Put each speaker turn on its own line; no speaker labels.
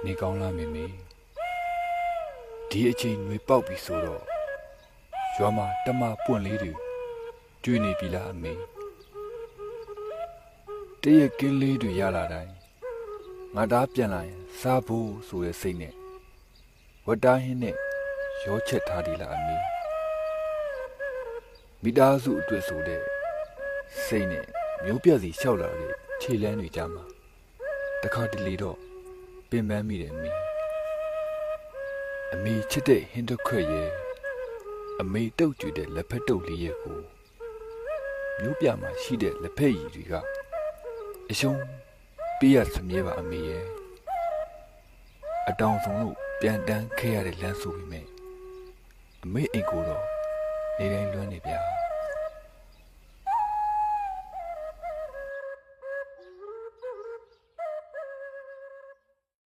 နေကောင်းလားမေမေဒီအချိန်တွေပေါက်ပြီဆိုတော့ရွာမှာတမပွင့်လေးတွေကျွေးနေပြီလားအမေတရက်ကင်းလေးတွေရလာတိုင်းငါသားပြန်လာရင်စားဖို့ဆိုတဲ့စိတ်နဲ့ဝတ်တားဟင်းနဲ့ရောချက်ထားသည်လားအမေမိသားစုအတွက်ဆိုတဲ့စိတ်နဲ့မျိုးပြစီလျှောက်လာတဲ့ခြေလမ်းတွေကြမှာတခါတလေတော့ပင်ပန်းမိတယ်အမေချစ်တဲ့ဟင်းတစ်ခွက်ရဲ့အမေတုတ်ကြွတဲ့လက်ဖက်တုပ်လေးရဲ့ကိုမျိုးပြမှာရှိတဲ့လက်ဖက်ရည်တွေကအရှုံးပေးရစမြဲပါအမေရဲ့အတောင်ဆုံးလို့ပြန်တန်းခဲ့ရတဲ့လမ်းဆိုပေမဲ့အမေအိမ်ကိုတော့နေတိုင်းလွမ်းနေဗျာ